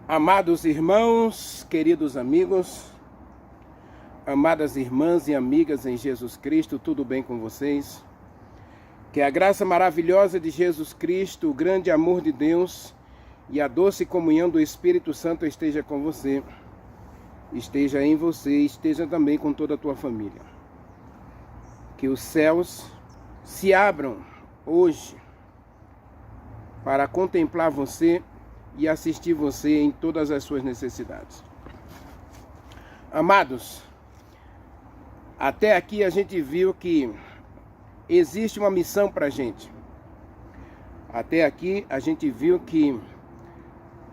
Amados irmãos, queridos amigos, amadas irmãs e amigas em Jesus Cristo, tudo bem com vocês? Que a graça maravilhosa de Jesus Cristo, o grande amor de Deus e a doce comunhão do Espírito Santo esteja com você, esteja em você, esteja também com toda a tua família. Que os céus se abram hoje para contemplar você e assistir você em todas as suas necessidades. Amados, até aqui a gente viu que existe uma missão para a gente. Até aqui a gente viu que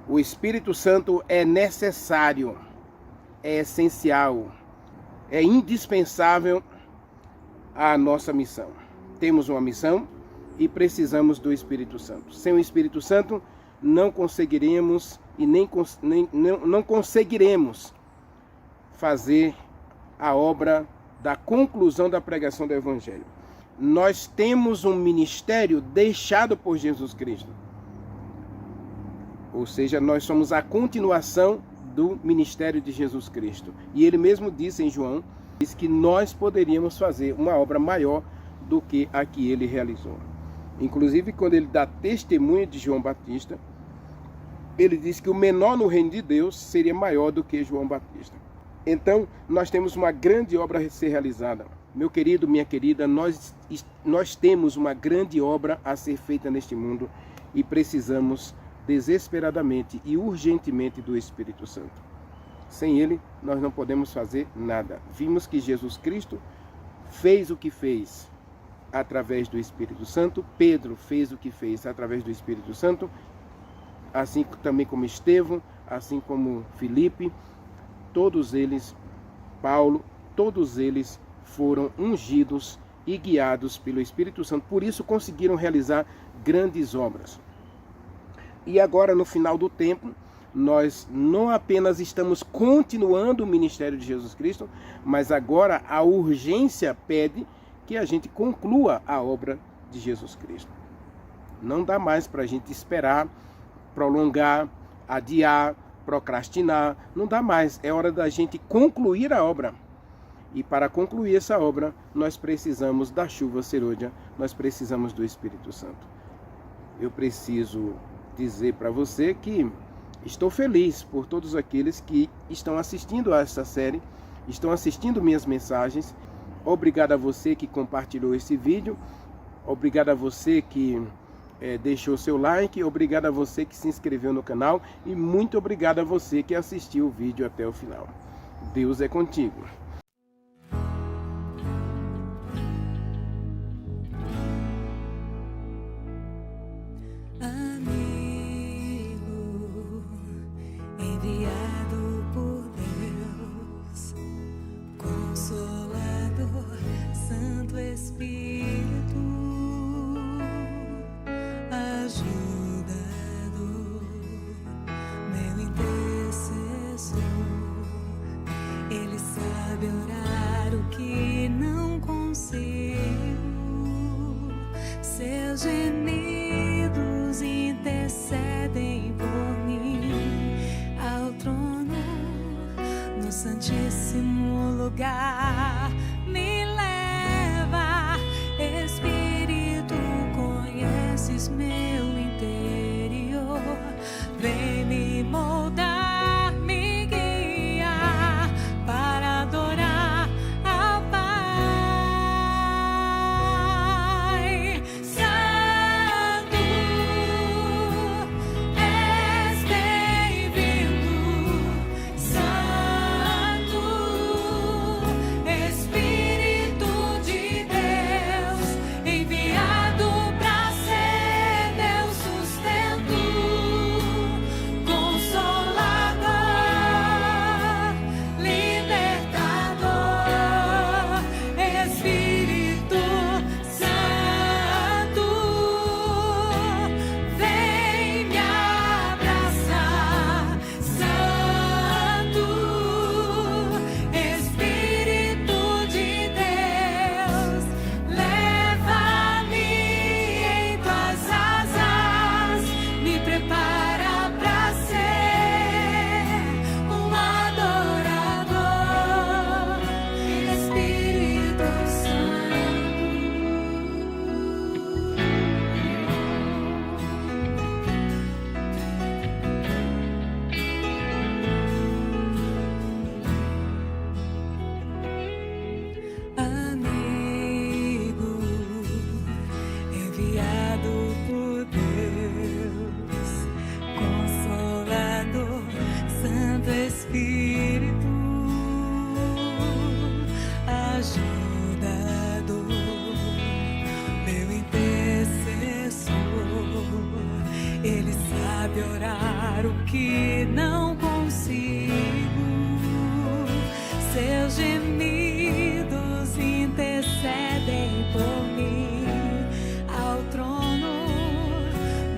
o Espírito Santo é necessário, é essencial, é indispensável à nossa missão. Temos uma missão e precisamos do Espírito Santo. Sem o Espírito Santo, não conseguiremos e não conseguiremos fazer a obra da conclusão da pregação do Evangelho. Nós temos um ministério deixado por Jesus Cristo. Ou seja, nós somos a continuação do ministério de Jesus Cristo. E ele mesmo disse em João, disse que nós poderíamos fazer uma obra maior do que a que ele realizou. Inclusive, quando ele dá testemunho de João Batista, ele diz que o menor no reino de Deus seria maior do que João Batista. Então, nós temos uma grande obra a ser realizada. Meu querido, minha querida, nós temos uma grande obra a ser feita neste mundo e precisamos desesperadamente e urgentemente do Espírito Santo. Sem ele, nós não podemos fazer nada. Vimos que Jesus Cristo fez o que fez através do Espírito Santo. Pedro fez o que fez através do Espírito Santo. Assim também como Estevão, assim como Filipe, todos eles, Paulo, todos eles foram ungidos e guiados pelo Espírito Santo. Por isso conseguiram realizar grandes obras. E agora, no final do tempo, nós não apenas estamos continuando o ministério de Jesus Cristo, mas agora a urgência pede que a gente conclua a obra de Jesus Cristo. Não dá mais para a gente esperar, prolongar, adiar, procrastinar, não dá mais. É hora da gente concluir a obra. E para concluir essa obra, nós precisamos da chuva serôdia, nós precisamos do Espírito Santo. Eu preciso dizer para você que estou feliz por todos aqueles que estão assistindo a essa série, estão assistindo minhas mensagens. Obrigado a você que compartilhou esse vídeo, obrigado a você que deixou seu like, obrigado a você que se inscreveu no canal e muito obrigado a você que assistiu o vídeo até o final. Deus é contigo. Amigo enviado por Deus, Consolador, Santo Espírito, ajudador, meu intercessor. Ele sabe orar o que não consigo. Seus gemidos intercedem por mim ao trono, no santíssimo lugar. Me leva, Espírito, conheces meu interior, vem me moldar, me guiar para adorar ao Pai. Santo, és bem-vindo, Santo Espírito. e não consigo. Seus gemidos intercedem por mim ao trono,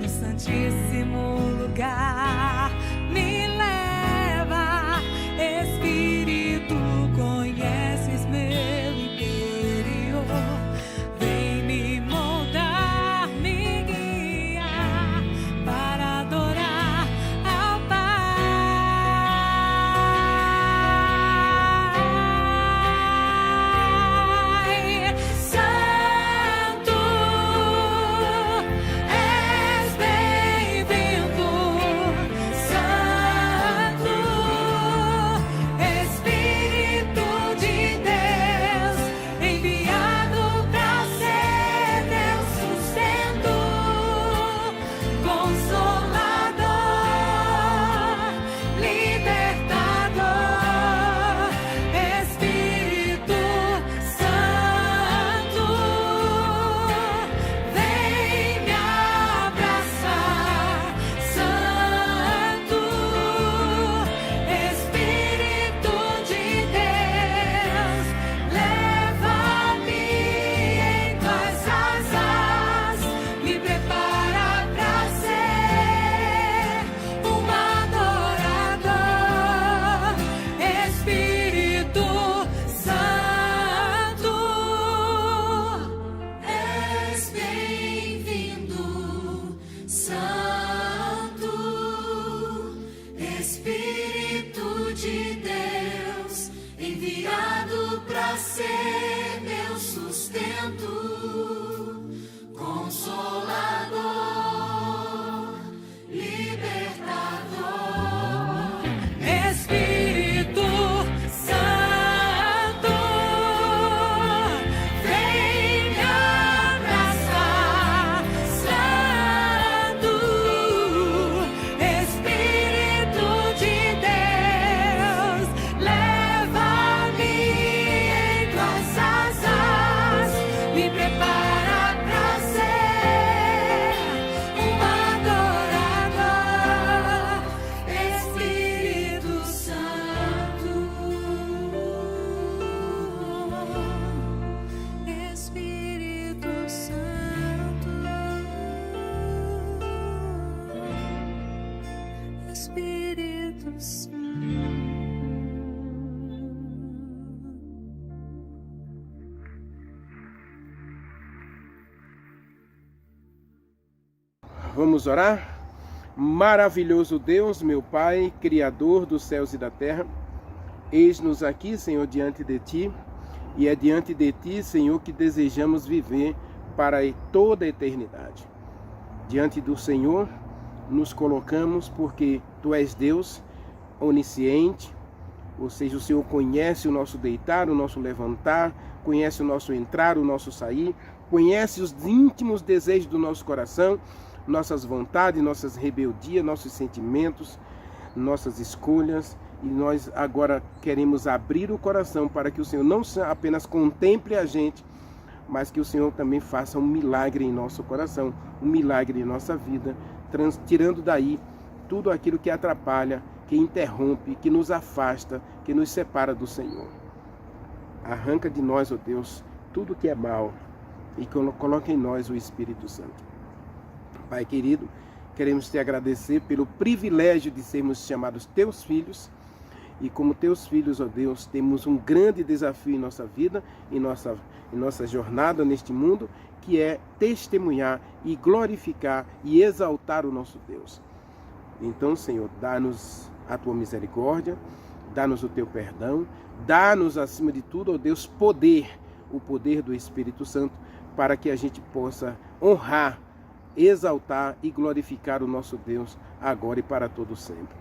no santíssimo lugar. Me leva, Espírito, conheces meu interior. Vem me moldar, me guiar para adorar ao Pai. Santo, és bem-vindo. Santo, Espírito de Deus, enviado para ser teu sustento, Consolador, Libertador. Espírito Santo, vem me abraçar. Santo, Espírito de Deus, leva-me em tuas asas, me prepara para ser um adorador. Espírito Santo, és bem-vindo. Santo, Espírito de Deus, enviado para ser meu sustento, Consolador, Libertador. Espírito Santo, vem me abraçar. Santo, Espírito de Deus, leva-me em tuas asas, me prepara para ser um adorador. Espírito Santo, Espírito Santo, Espírito Santo. Vamos orar? Maravilhoso Deus, meu Pai, Criador dos céus e da terra, eis-nos aqui, Senhor, diante de Ti, e é diante de Ti, Senhor, que desejamos viver para toda a eternidade. Diante do Senhor, nos colocamos porque Tu és Deus onisciente, ou seja, o Senhor conhece o nosso deitar, o nosso levantar, conhece o nosso entrar, o nosso sair, conhece os íntimos desejos do nosso coração, nossas vontades, nossas rebeldias, nossos sentimentos, nossas escolhas. E nós agora queremos abrir o coração para que o Senhor não apenas contemple a gente, mas que o Senhor também faça um milagre em nosso coração, um milagre em nossa vida, tirando daí tudo aquilo que atrapalha, que interrompe, que nos afasta, que nos separa do Senhor. Arranca de nós, ó Deus, tudo que é mal e coloca em nós o Espírito Santo. Pai querido, queremos te agradecer pelo privilégio de sermos chamados teus filhos. E como teus filhos, ó Deus, temos um grande desafio em nossa vida, em nossa jornada neste mundo, que é testemunhar e glorificar e exaltar o nosso Deus. Então, Senhor, dá-nos a tua misericórdia, dá-nos o teu perdão, dá-nos, acima de tudo, ó Deus, poder, o poder do Espírito Santo, para que a gente possa honrar, exaltar e glorificar o nosso Deus agora e para todo sempre.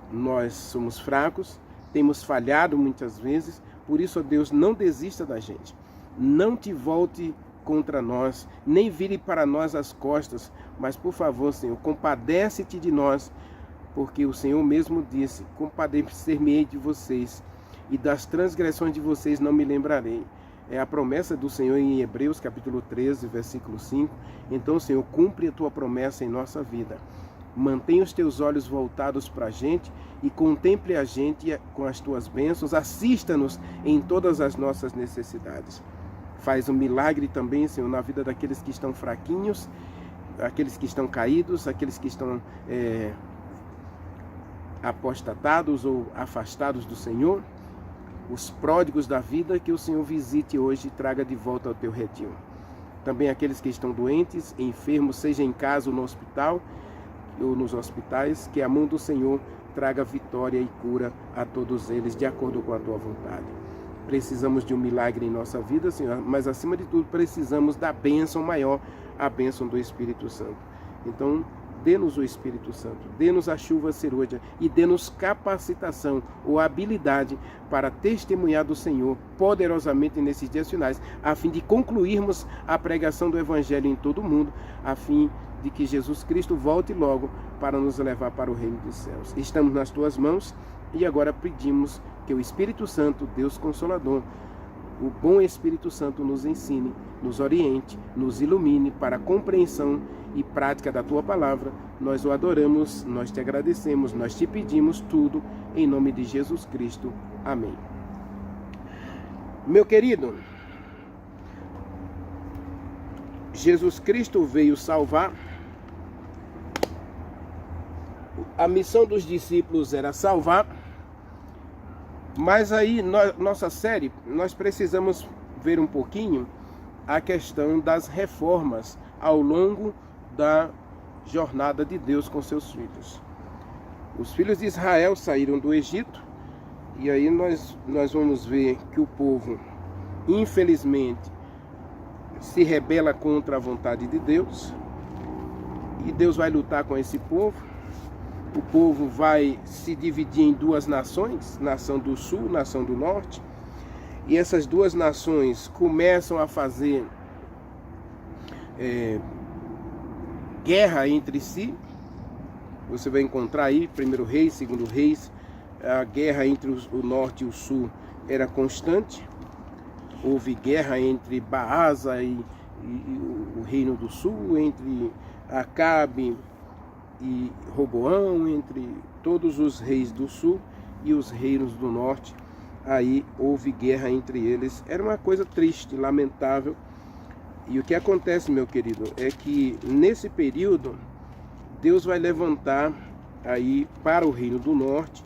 Nós somos fracos, temos falhado muitas vezes, por isso, ó Deus, não desista da gente. Não te volte contra nós, nem vire para nós as costas, mas, por favor, Senhor, compadece-te de nós, porque o Senhor mesmo disse: compadecer-me-ei de vocês, e das transgressões de vocês não me lembrarei. É a promessa do Senhor em Hebreus capítulo 13, versículo 5. Então, Senhor, cumpre a tua promessa em nossa vida. Mantenha os teus olhos voltados para a gente e contemple a gente com as tuas bênçãos. Assista-nos em todas as nossas necessidades. Faz um milagre também, Senhor, na vida daqueles que estão fraquinhos, aqueles que estão caídos, aqueles que estão apostatados ou afastados do Senhor. Os pródigos da vida, que o Senhor visite hoje e traga de volta ao teu redil. Também aqueles que estão doentes, enfermos, seja em casa ou no hospital, ou nos hospitais, que a mão do Senhor traga vitória e cura a todos eles, de acordo com a tua vontade. Precisamos de um milagre em nossa vida, Senhor, mas acima de tudo precisamos da bênção maior, a bênção do Espírito Santo. Então, dê-nos o Espírito Santo, dê-nos a chuva cerúlea e dê-nos capacitação ou habilidade para testemunhar do Senhor poderosamente nesses dias finais, a fim de concluirmos a pregação do Evangelho em todo o mundo, a fim de que Jesus Cristo volte logo para nos levar para o reino dos céus. Estamos nas tuas mãos e agora pedimos que o Espírito Santo, Deus Consolador, o bom Espírito Santo nos ensine, nos oriente, nos ilumine para a compreensão e prática da tua palavra. Nós o adoramos, nós te agradecemos, nós te pedimos tudo em nome de Jesus Cristo. Amém. Meu querido, Jesus Cristo veio salvar. A missão dos discípulos era salvar. Mas aí, nossa série, nós precisamos ver um pouquinho a questão das reformas ao longo da jornada de Deus com seus filhos. Os filhos de Israel saíram do Egito, e aí nós vamos ver que o povo, infelizmente, se rebela contra a vontade de Deus, e Deus vai lutar com esse povo. O povo vai se dividir em duas nações, nação do sul, nação do norte, e essas duas nações começam a fazer guerra entre si. Você vai encontrar aí, 1 Reis, 2 Reis, a guerra entre o norte e o sul era constante. Houve guerra entre Baasa e o reino do sul, entre Acabe e Roboão, entre todos os reis do sul e os reinos do norte. Aí houve guerra entre eles. Era uma coisa triste, lamentável. E o que acontece, meu querido, é que nesse período Deus vai levantar aí para o reino do norte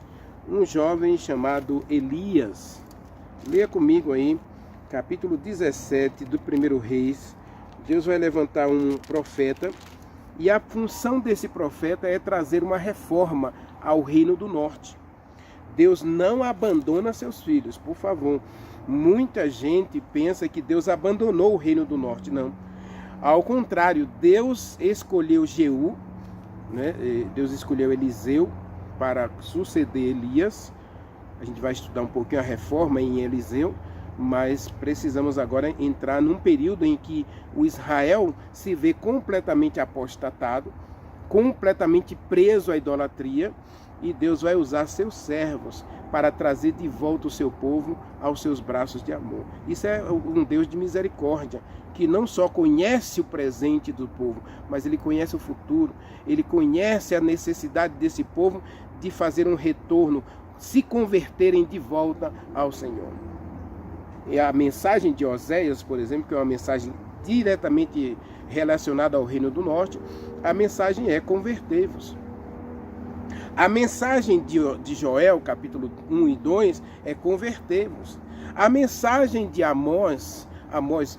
um jovem chamado Elias. Leia comigo aí, capítulo 17 do 1 Reis. Deus vai levantar um profeta, e a função desse profeta é trazer uma reforma ao reino do norte. Deus não abandona seus filhos, por favor. Muita gente pensa que Deus abandonou o reino do norte. Não. Ao contrário, Deus escolheu Jeú, né? Deus escolheu Eliseu para suceder Elias. A gente vai estudar um pouquinho a reforma em Eliseu, mas precisamos agora entrar num período em que o Israel se vê completamente apostatado, completamente preso à idolatria, e Deus vai usar seus servos para trazer de volta o seu povo aos seus braços de amor. Isso é um Deus de misericórdia, que não só conhece o presente do povo, mas ele conhece o futuro, ele conhece a necessidade desse povo de fazer um retorno, se converterem de volta ao Senhor. E a mensagem de Oséias, por exemplo, que é uma mensagem diretamente relacionada ao reino do norte, a mensagem é: convertei-vos. A mensagem de Joel, capítulo 1 e 2, é: convertei-vos. A mensagem de Amós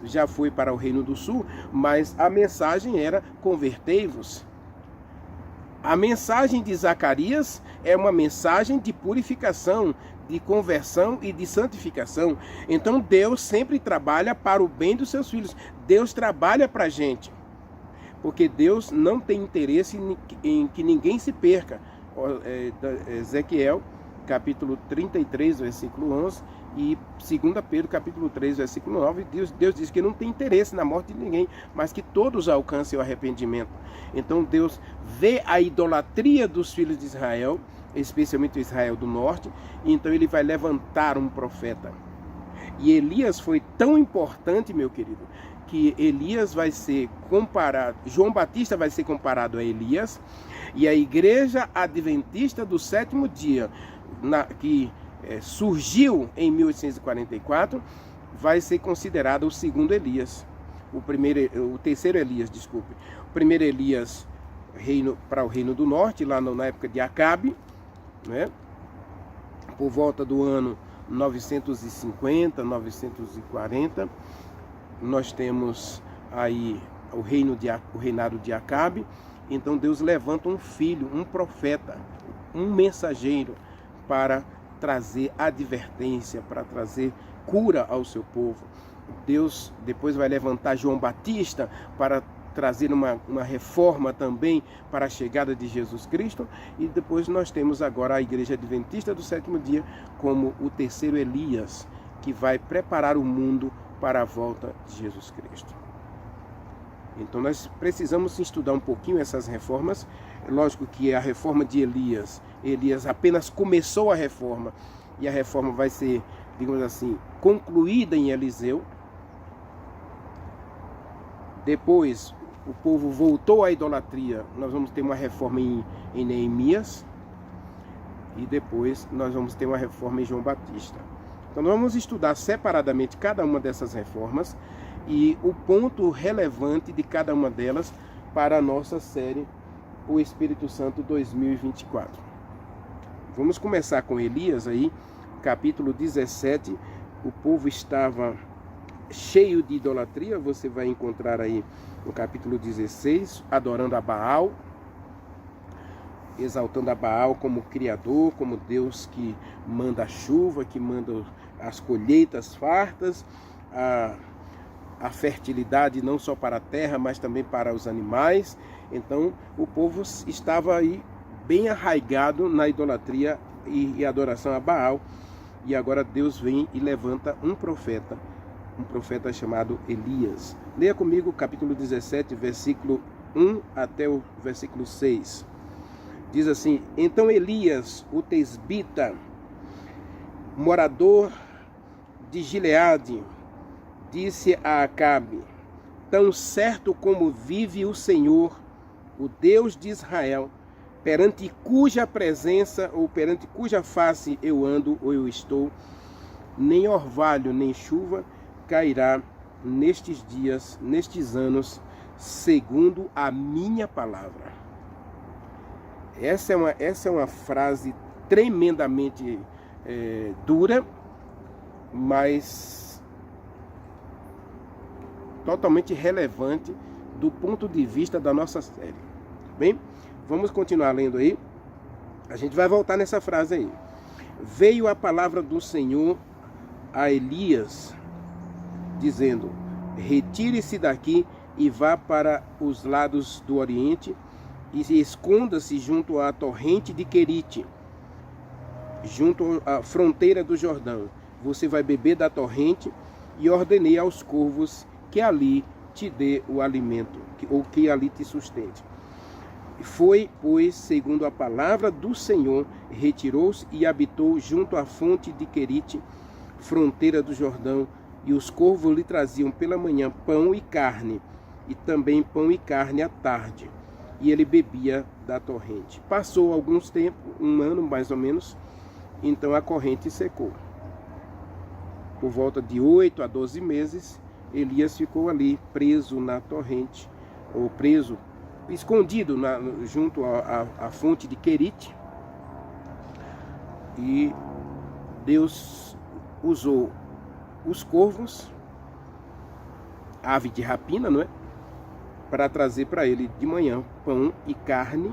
já foi para o reino do sul, mas a mensagem era: convertei-vos. A mensagem de Zacarias é uma mensagem de purificação, de conversão e de santificação. Então Deus sempre trabalha para o bem dos seus filhos. Deus trabalha para a gente, porque Deus não tem interesse em que ninguém se perca. Ezequiel, capítulo 33, versículo 11, e 2 Pedro, capítulo 3, versículo 9, Deus diz que não tem interesse na morte de ninguém, mas que todos alcancem o arrependimento. Então Deus vê a idolatria dos filhos de Israel, especialmente o Israel do norte, e então ele vai levantar um profeta. E Elias foi tão importante, meu querido, que Elias vai ser comparado, João Batista vai ser comparado a Elias, e a Igreja Adventista do Sétimo Dia, que surgiu em 1844, vai ser considerada o segundo Elias, o terceiro Elias, desculpe. O primeiro Elias para o Reino do Norte, lá na época de Acabe, né? Por volta do ano 950, 940, nós temos aí o reinado de Acabe. Então Deus levanta um filho, um profeta, um mensageiro para trazer advertência, para trazer cura ao seu povo. Deus depois vai levantar João Batista para trazer uma reforma também para a chegada de Jesus Cristo. E depois nós temos agora a Igreja Adventista do Sétimo Dia como o terceiro Elias, que vai preparar o mundo para a volta de Jesus Cristo. Então nós precisamos estudar um pouquinho essas reformas. Lógico que a reforma de Elias apenas começou a reforma, e a reforma vai ser, digamos assim, concluída em Eliseu. Depois o povo voltou à idolatria, nós vamos ter uma reforma em Neemias, e depois nós vamos ter uma reforma em João Batista. Então nós vamos estudar separadamente cada uma dessas reformas e o ponto relevante de cada uma delas para a nossa série O Espírito Santo 2024. Vamos começar com Elias aí, capítulo 17. O povo estava cheio de idolatria, você vai encontrar aí no capítulo 16, adorando a Baal, exaltando a Baal como Criador, como Deus que manda a chuva, que manda as colheitas fartas, a fertilidade não só para a terra, mas também para os animais. Então o povo estava aí bem arraigado na idolatria e adoração a Baal, e agora Deus vem e levanta um profeta chamado Elias. Leia comigo o capítulo 17, versículo 1 até o versículo 6. Diz assim: Então Elias, o tesbita, morador de Gileade, disse a Acabe: Tão certo como vive o Senhor, o Deus de Israel, perante cuja presença ou perante cuja face eu ando ou eu estou, nem orvalho nem chuva cairá nestes dias, nestes anos, segundo a minha palavra. Essa é uma frase tremendamente dura, mas totalmente relevante do ponto de vista da nossa série. Bem, vamos continuar lendo aí. A gente vai voltar nessa frase aí. Veio a palavra do Senhor a Elias, dizendo: retire-se daqui e vá para os lados do Oriente e esconda-se junto à torrente de Querite, junto à fronteira do Jordão. Você vai beber da torrente, e ordenei aos corvos que ali te dê o alimento, ou que ali te sustente. Foi, pois, segundo a palavra do Senhor, retirou-se e habitou junto à fonte de Querite, fronteira do Jordão, e os corvos lhe traziam pela manhã pão e carne, e também pão e carne à tarde, e ele bebia da torrente. Passou alguns tempos, um ano mais ou menos, então a corrente secou. Por volta de 8 a 12 meses, Elias ficou ali preso na torrente, ou preso, escondido junto à fonte de Querite, e Deus usou os corvos, ave de rapina, não é? Para trazer para ele de manhã pão e carne,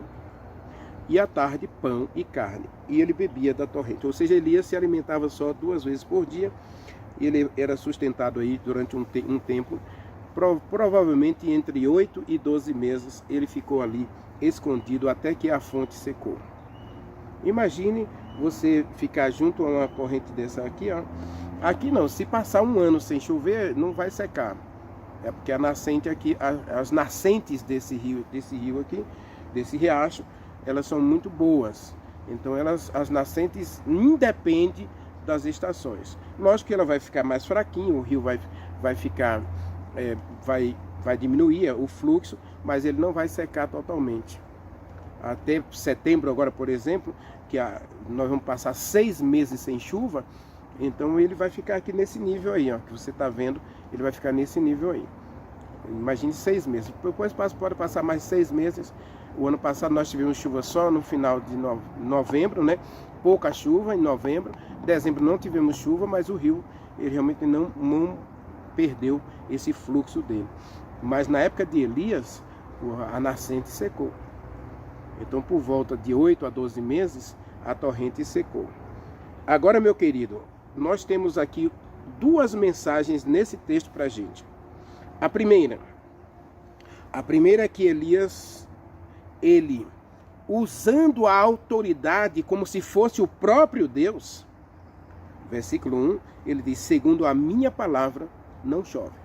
e à tarde pão e carne, e ele bebia da torrente. Ou seja, Elias se alimentava só 2 vezes por dia, e ele era sustentado aí durante um tempo, provavelmente entre 8 e 12 meses, ele ficou ali escondido até que a fonte secou. Imagine você ficar junto a uma corrente dessa aqui, ó. Aqui não, se passar um ano sem chover, não vai secar. É porque a nascente aqui, as nascentes desse rio aqui, desse riacho, elas são muito boas. Então as nascentes independem das estações. Lógico que ela vai ficar mais fraquinha, o rio vai ficar vai diminuir o fluxo, mas ele não vai secar totalmente. Até setembro agora, por exemplo, que nós vamos passar 6 meses sem chuva, então ele vai ficar aqui nesse nível aí, ó, que você está vendo, ele vai ficar nesse nível aí. Imagine 6 meses. Depois pode passar mais 6 meses. O ano passado nós tivemos chuva só no final de novembro, né? Pouca chuva em novembro. Dezembro não tivemos chuva, mas o rio ele realmente não perdeu esse fluxo dele. Mas na época de Elias, a nascente secou. Então, por volta de 8 a 12 meses, a torrente secou. Agora, meu querido, nós temos aqui 2 mensagens nesse texto para a gente. A primeira é que Elias, ele, usando a autoridade como se fosse o próprio Deus, versículo 1, ele diz, segundo a minha palavra, não chove.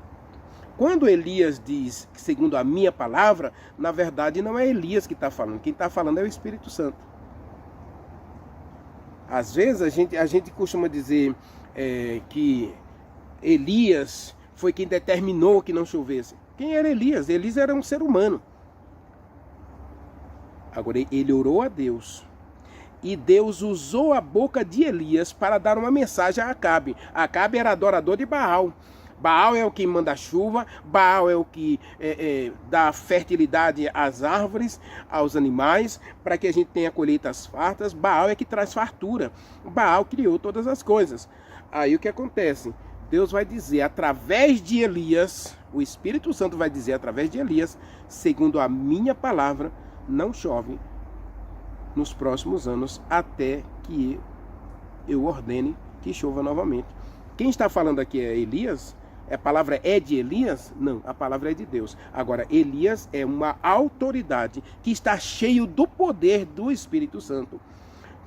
Quando Elias diz, segundo a minha palavra, na verdade não é Elias que está falando, quem está falando é o Espírito Santo. Às vezes a gente costuma dizer que Elias foi quem determinou que não chovesse. Quem era Elias? Elias era um ser humano. Agora, ele orou a Deus. E Deus usou a boca de Elias para dar uma mensagem a Acabe. Acabe era adorador de Baal. Baal é o que manda chuva, Baal é o que dá fertilidade às árvores, aos animais, para que a gente tenha colheitas fartas. Baal é que traz fartura. Baal criou todas as coisas. Aí o que acontece? Deus vai dizer através de Elias, o Espírito Santo vai dizer através de Elias, segundo a minha palavra, não chove nos próximos anos até que eu ordene que chova novamente. Quem está falando aqui é Elias? A palavra é de Elias? Não, a palavra é de Deus. Agora, Elias é uma autoridade que está cheio do poder do Espírito Santo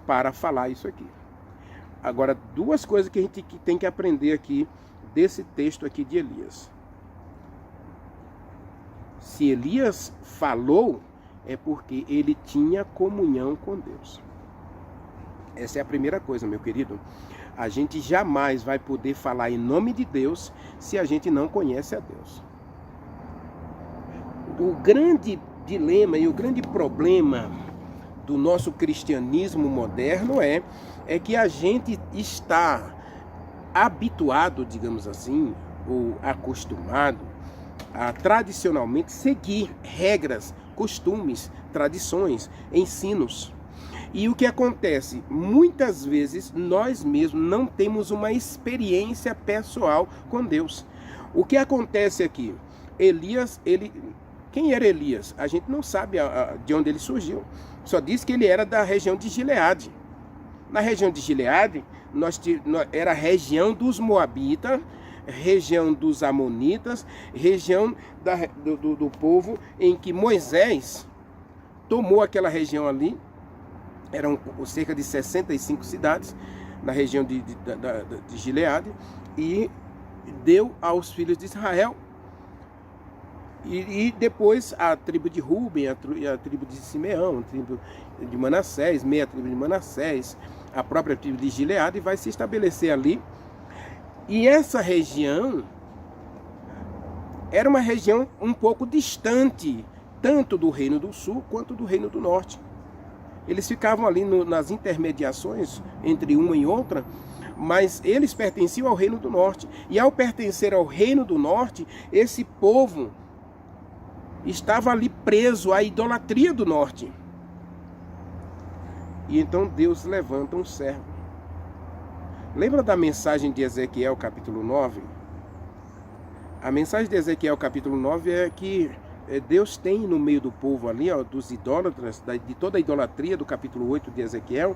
para falar isso aqui. Agora, 2 coisas que a gente tem que aprender aqui desse texto aqui de Elias. Se Elias falou, é porque ele tinha comunhão com Deus. Essa é a primeira coisa, meu querido. A gente jamais vai poder falar em nome de Deus se a gente não conhece a Deus. O grande dilema e o grande problema do nosso cristianismo moderno é que a gente está habituado, digamos assim, ou acostumado a tradicionalmente seguir regras, costumes, tradições, ensinos. E o que acontece? Muitas vezes nós mesmos não temos uma experiência pessoal com Deus. O que acontece aqui? Elias, quem era Elias? A gente não sabe de onde ele surgiu. Só diz que ele era da região de Gileade. Na região de Gileade, era a região dos Moabitas, região dos Amonitas, região do povo em que Moisés tomou aquela região ali. Eram cerca de 65 cidades na região de Gileade e deu aos filhos de Israel. E depois a tribo de Ruben, a tribo de Simeão, a tribo de Manassés, meia tribo de Manassés, a própria tribo de Gileade vai se estabelecer ali. E essa região era uma região um pouco distante, tanto do Reino do Sul quanto do Reino do Norte. Eles ficavam ali nas intermediações entre uma e outra, mas eles pertenciam ao Reino do Norte. E ao pertencer ao Reino do Norte, esse povo estava ali preso à idolatria do Norte. E então Deus levanta um servo. Lembra da mensagem de Ezequiel capítulo 9? A mensagem de Ezequiel capítulo 9 é que Deus tem no meio do povo ali, ó, dos idólatras, de toda a idolatria do capítulo 8 de Ezequiel,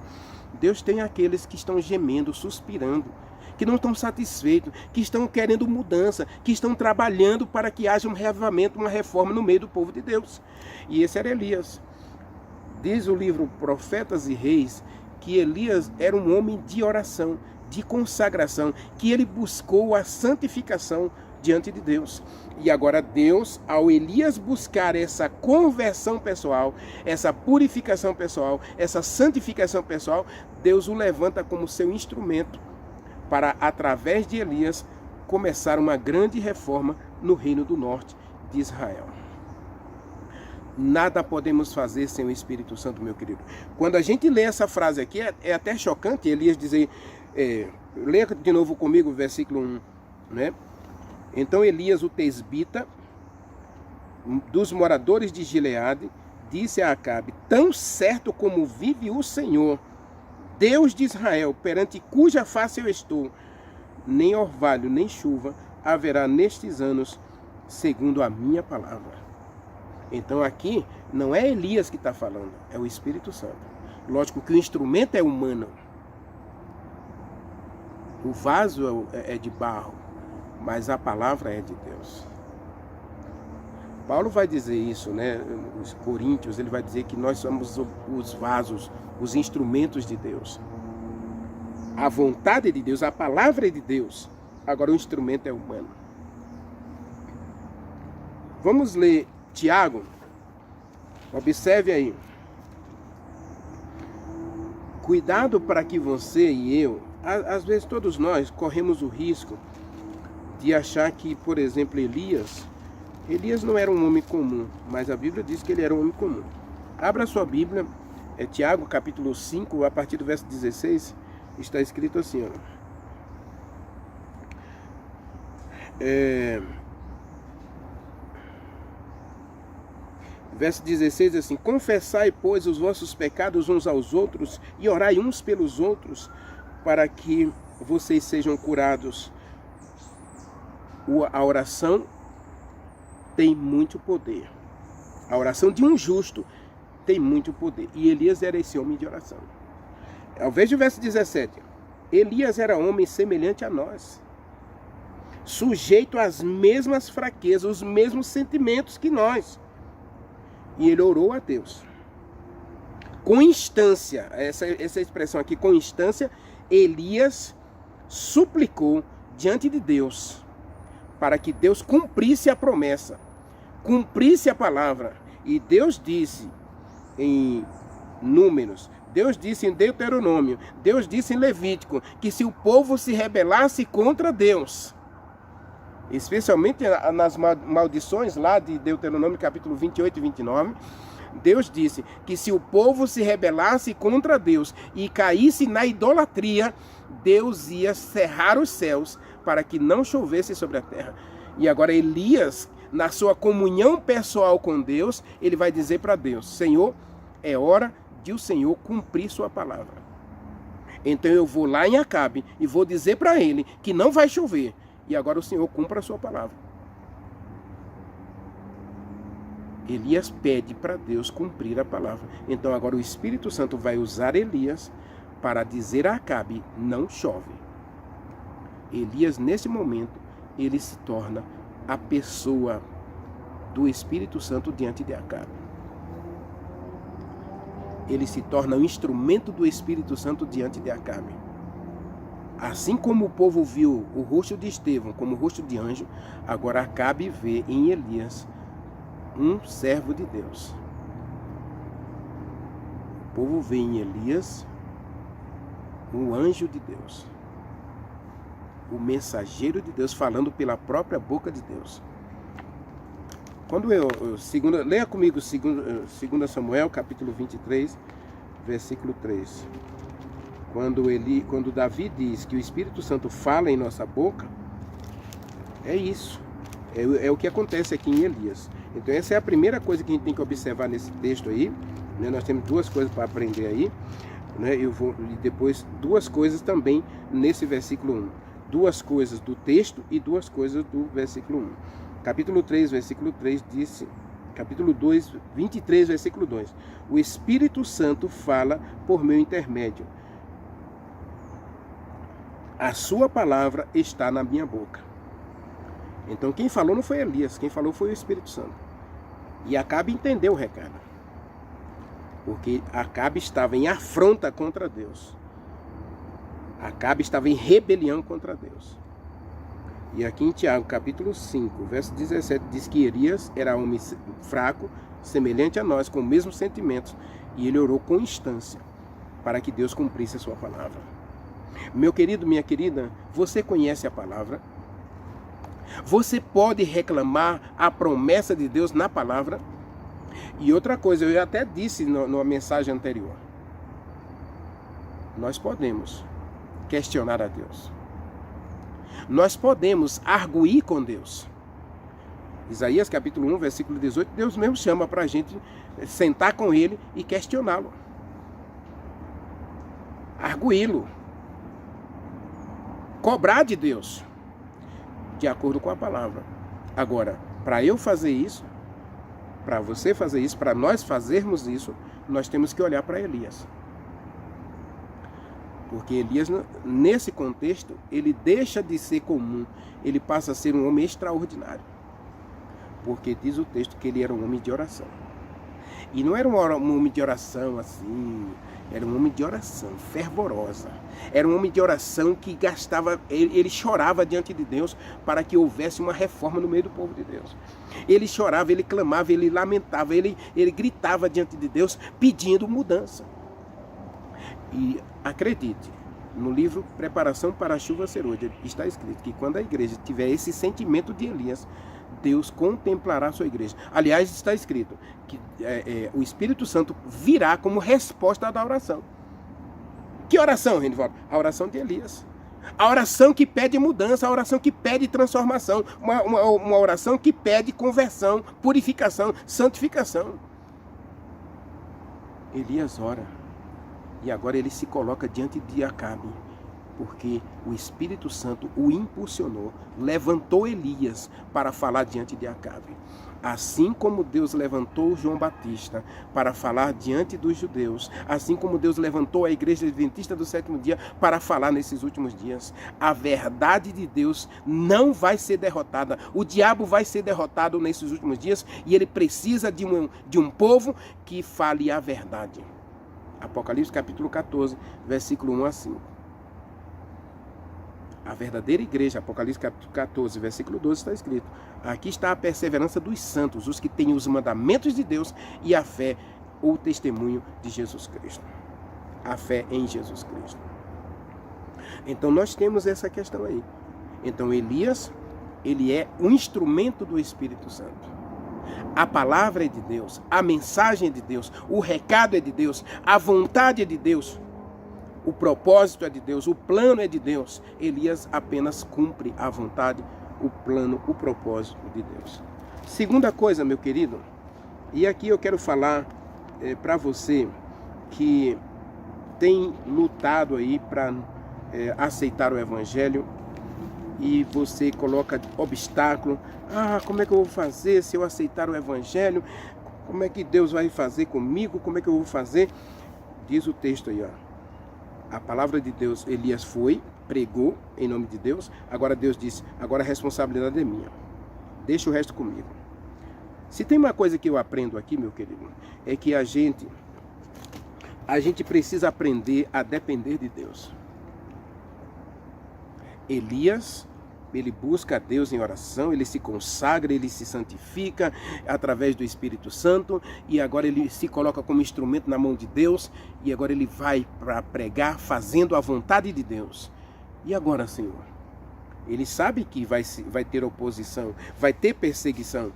Deus tem aqueles que estão gemendo, suspirando, que não estão satisfeitos, que estão querendo mudança, que estão trabalhando para que haja um reavivamento, uma reforma no meio do povo de Deus. E esse era Elias. Diz o livro Profetas e Reis que Elias era um homem de oração, de consagração, que ele buscou a santificação diante de Deus. E agora Deus, ao Elias buscar essa conversão pessoal, essa purificação pessoal, essa santificação pessoal, Deus o levanta como seu instrumento para, através de Elias, começar uma grande reforma no reino do norte de Israel. Nada podemos fazer sem o Espírito Santo, meu querido. Quando a gente lê essa frase aqui, é até chocante Elias dizer, leia de novo comigo o versículo 1, né? Então Elias, o tesbita, dos moradores de Gileade, disse a Acabe, tão certo como vive o Senhor, Deus de Israel, perante cuja face eu estou, nem orvalho, nem chuva haverá nestes anos, segundo a minha palavra. Então aqui não é Elias que está falando, é o Espírito Santo. Lógico que o instrumento é humano. O vaso é de barro, mas a palavra é de Deus. Paulo vai dizer isso, né? Os Coríntios, ele vai dizer que nós somos os vasos, os instrumentos de Deus. A vontade de Deus, a palavra é de Deus. Agora o instrumento é humano. Vamos ler Tiago. Observe aí. Cuidado para que você e eu, às vezes todos nós corremos o risco de achar que, por exemplo, Elias não era um homem comum, mas a Bíblia diz que ele era um homem comum. Abra sua Bíblia, Tiago capítulo 5, a partir do verso 16, está escrito assim, ó. Verso 16 assim, confessai, pois, os vossos pecados uns aos outros e orai uns pelos outros para que vocês sejam curados. A oração tem muito poder. A oração de um justo tem muito poder. E Elias era esse homem de oração. Veja o verso 17. Elias era homem semelhante a nós, sujeito às mesmas fraquezas, os mesmos sentimentos que nós. E ele orou a Deus. Com instância, essa expressão aqui, com instância, Elias suplicou diante de Deus para que Deus cumprisse a promessa, cumprisse a palavra. E Deus disse em Números, Deus disse em Deuteronômio, Deus disse em Levítico, que se o povo se rebelasse contra Deus, especialmente nas maldições lá de Deuteronômio capítulo 28 e 29, Deus disse que se o povo se rebelasse contra Deus e caísse na idolatria, Deus ia cerrar os céus para que não chovesse sobre a terra. E agora Elias, na sua comunhão pessoal com Deus, ele vai dizer para Deus, Senhor, é hora de o Senhor cumprir sua palavra. Então eu vou lá em Acabe e vou dizer para ele que não vai chover. E agora o Senhor cumpra a sua palavra. Elias pede para Deus cumprir a palavra. Então agora o Espírito Santo vai usar Elias para dizer a Acabe, não chove. Elias, nesse momento, ele se torna a pessoa do Espírito Santo diante de Acabe. Ele se torna o instrumento do Espírito Santo diante de Acabe. Assim como o povo viu o rosto de Estevão como o rosto de anjo, agora Acabe vê em Elias um servo de Deus. O povo vê em Elias um anjo de Deus, o mensageiro de Deus falando pela própria boca de Deus. Quando leia comigo 2 Samuel capítulo 23, versículo 3. Quando Davi diz que o Espírito Santo fala em nossa boca, é isso. É o que acontece aqui em Elias. Então essa é a primeira coisa que a gente tem que observar nesse texto aí. Né? Nós temos duas coisas para aprender aí. Né? E depois duas coisas também nesse versículo 1. Duas coisas do texto e duas coisas do versículo 1. Capítulo 3, versículo 3 disse... Capítulo 2, 23, versículo 2. O Espírito Santo fala por meu intermédio. A sua palavra está na minha boca. Então quem falou não foi Elias, quem falou foi o Espírito Santo. E Acabe entendeu o recado. Porque Acabe estava em afronta contra Deus. Acabe estava em rebelião contra Deus. E aqui em Tiago, capítulo 5, verso 17, diz que Elias era homem fraco, semelhante a nós, com os mesmos sentimentos, e ele orou com instância para que Deus cumprisse a sua palavra. Meu querido, minha querida, você conhece a palavra? Você pode reclamar a promessa de Deus na palavra. E outra coisa, eu até disse numa mensagem anterior. Nós podemos questionar a Deus. Nós podemos arguir com Deus. Isaías capítulo 1, versículo 18, Deus mesmo chama para a gente sentar com Ele e questioná-lo. Arguí-lo. Cobrar de Deus. De acordo com a palavra. Agora, para eu fazer isso, para você fazer isso, para nós fazermos isso, nós temos que olhar para Elias. Porque Elias, nesse contexto, ele deixa de ser comum, ele passa a ser um homem extraordinário. Porque diz o texto que ele era um homem de oração. E não era um homem de oração assim, era um homem de oração fervorosa. Era um homem de oração que gastava, ele chorava diante de Deus para que houvesse uma reforma no meio do povo de Deus. Ele chorava, ele clamava, ele lamentava, ele gritava diante de Deus pedindo mudança. E acredite, no livro Preparação para a Chuva Serôdia está escrito que quando a igreja tiver esse sentimento de Elias, Deus contemplará a sua igreja. Aliás, está escrito que o Espírito Santo virá como resposta da oração. Que oração, Renivaldo? A oração de Elias. A oração que pede mudança, a oração que pede transformação, uma oração que pede conversão, purificação, santificação. Elias ora. E agora ele se coloca diante de Acabe, porque o Espírito Santo o impulsionou, levantou Elias para falar diante de Acabe. Assim como Deus levantou João Batista para falar diante dos judeus, assim como Deus levantou a Igreja Adventista do Sétimo Dia para falar nesses últimos dias, a verdade de Deus não vai ser derrotada. O diabo vai ser derrotado nesses últimos dias e ele precisa de um povo que fale a verdade. Apocalipse capítulo 14, versículo 1 a 5. A verdadeira igreja, Apocalipse capítulo 14, versículo 12, está escrito: aqui está a perseverança dos santos, os que têm os mandamentos de Deus e a fé ou o testemunho de Jesus Cristo. A fé em Jesus Cristo. Então nós temos essa questão aí. Então Elias, ele é um instrumento do Espírito Santo. A palavra é de Deus, a mensagem é de Deus, o recado é de Deus, a vontade é de Deus, o propósito é de Deus, o plano é de Deus. Elias apenas cumpre a vontade, o plano, o propósito de Deus. Segunda coisa, meu querido, e aqui eu quero falar para você que tem lutado aí para aceitar o Evangelho, e você coloca obstáculo. Como é que eu vou fazer se eu aceitar o Evangelho? Como é que Deus vai fazer comigo? Como é que eu vou fazer? Diz o texto aí, ó. A palavra de Deus, Elias foi, pregou em nome de Deus. Agora Deus disse, agora a responsabilidade é minha. Deixa o resto comigo. Se tem uma coisa que eu aprendo aqui, meu querido, é que a gente precisa aprender a depender de Deus. Elias, ele busca a Deus em oração, ele se consagra, ele se santifica através do Espírito Santo, e agora ele se coloca como instrumento na mão de Deus, e agora ele vai para pregar fazendo a vontade de Deus. E agora, Senhor, ele sabe que vai ter oposição, vai ter perseguição.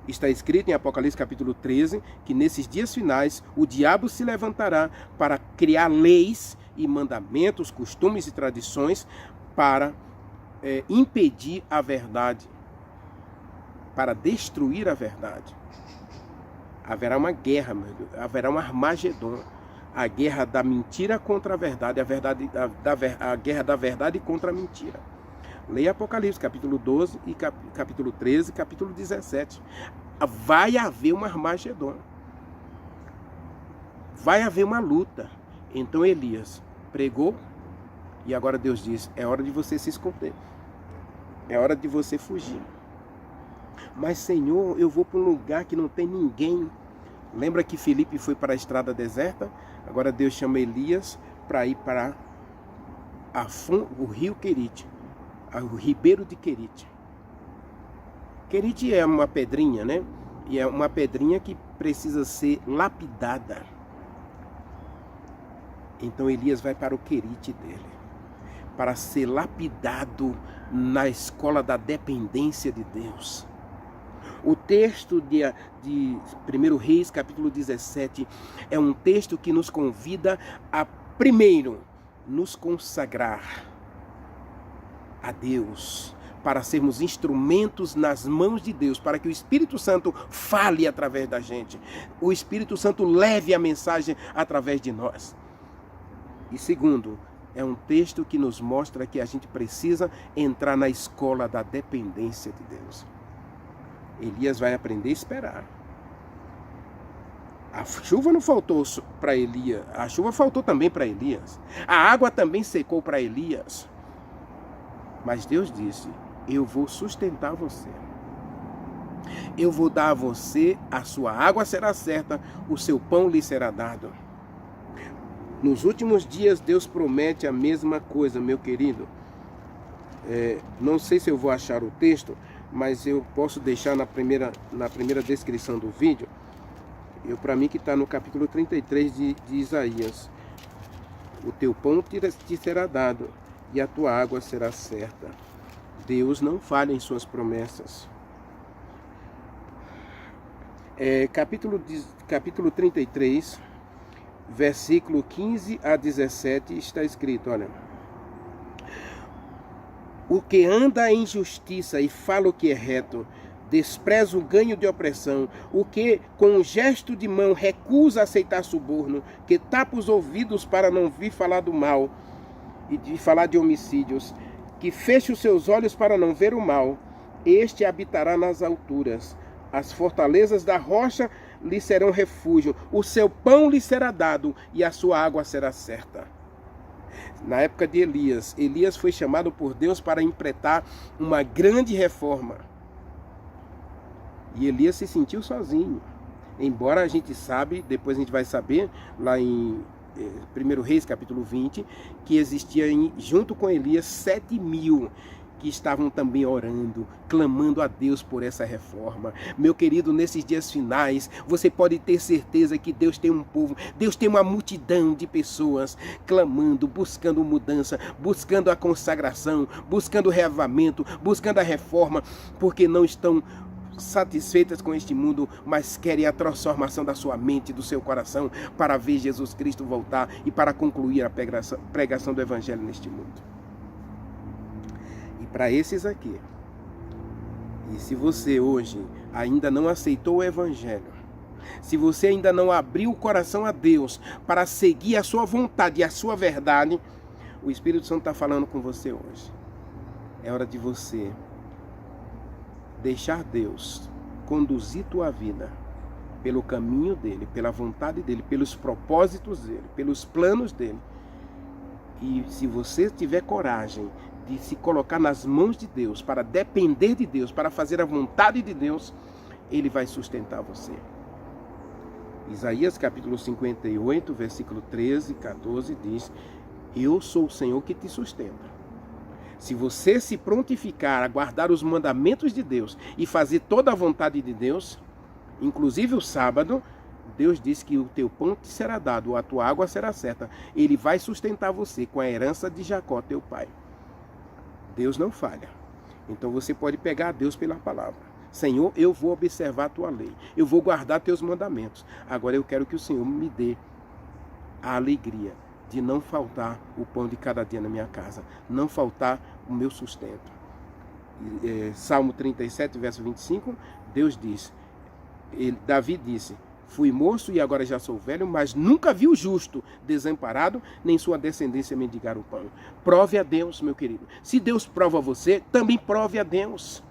Está escrito em Apocalipse capítulo 13, que nesses dias finais o diabo se levantará para criar leis e mandamentos, costumes e tradições para impedir a verdade, para destruir a verdade. Haverá uma guerra, meu Deus, haverá um Armagedon, a guerra da mentira contra a verdade, a guerra da verdade contra a mentira. Leia Apocalipse capítulo 12, e capítulo 13, capítulo 17. Vai haver um Armagedon. Vai haver uma luta. Então Elias pregou, e agora Deus diz, é hora de você se esconder. É hora de você fugir. Mas Senhor, eu vou para um lugar que não tem ninguém. Lembra que Filipe foi para a estrada deserta? Agora Deus chama Elias para ir para o rio Querite, o ribeiro de Querite. Querite é uma pedrinha, né? E é uma pedrinha que precisa ser lapidada. Então Elias vai para o Querite dele. para ser lapidado na escola da dependência de Deus. O texto de 1 Reis, capítulo 17, é um texto que nos convida a, primeiro, nos consagrar a Deus, para sermos instrumentos nas mãos de Deus, para que o Espírito Santo fale através da gente, o Espírito Santo leve a mensagem através de nós. E segundo, é um texto que nos mostra que a gente precisa entrar na escola da dependência de Deus. Elias vai aprender a esperar. A chuva não faltou para Elias, a chuva faltou também para Elias. A água também secou para Elias. Mas Deus disse: eu vou sustentar você. Eu vou dar a você, a sua água será certa, o seu pão lhe será dado. Nos últimos dias Deus promete a mesma coisa, meu querido. Não sei se eu vou achar o texto, mas eu posso deixar na primeira descrição do vídeo. Para mim que está no capítulo 33 de Isaías. O teu pão te será dado e a tua água será certa. Deus não falha em suas promessas. Capítulo 33, versículo 15 a 17, está escrito, olha: o que anda em justiça e fala o que é reto, despreza o ganho de opressão, o que com um gesto de mão recusa aceitar suborno, que tapa os ouvidos para não vir falar do mal e de falar de homicídios, que feche os seus olhos para não ver o mal, este habitará nas alturas. As fortalezas da rocha lhe serão refúgio, o seu pão lhe será dado e a sua água será certa. Na época de Elias, Elias foi chamado por Deus para implementar uma grande reforma. E Elias se sentiu sozinho. Embora a gente sabe, depois a gente vai saber, lá em 1 Reis capítulo 20, que existia junto com Elias 7.000 que estavam também orando, clamando a Deus por essa reforma. Meu querido, nesses dias finais, você pode ter certeza que Deus tem um povo, Deus tem uma multidão de pessoas clamando, buscando mudança, buscando a consagração, buscando o reavivamento, buscando a reforma, porque não estão satisfeitas com este mundo, mas querem a transformação da sua mente, do seu coração, para ver Jesus Cristo voltar e para concluir a pregação do Evangelho neste mundo. E para esses aqui, e se você hoje ainda não aceitou o Evangelho, se você ainda não abriu o coração a Deus para seguir a sua vontade e a sua verdade, o Espírito Santo está falando com você hoje. É hora de você deixar Deus conduzir tua vida pelo caminho dele, pela vontade dele, pelos propósitos dele, pelos planos dele. E se você tiver coragem de se colocar nas mãos de Deus, para depender de Deus, para fazer a vontade de Deus, ele vai sustentar você. Isaías capítulo 58, versículo 13 e 14 diz: eu sou o Senhor que te sustenta. Se você se prontificar a guardar os mandamentos de Deus e fazer toda a vontade de Deus, inclusive o sábado, Deus diz que o teu pão te será dado, a tua água será certa. Ele vai sustentar você com a herança de Jacó, teu pai. Deus não falha. Então você pode pegar a Deus pela palavra. Senhor, eu vou observar a tua lei. Eu vou guardar teus mandamentos. Agora eu quero que o Senhor me dê a alegria de não faltar o pão de cada dia na minha casa, não faltar o meu sustento. Salmo 37, verso 25, Deus diz, Davi disse: fui moço e agora já sou velho, mas nunca vi o justo desamparado, nem sua descendência mendigar o pão. Prove a Deus, meu querido. Se Deus prova você, também prove a Deus.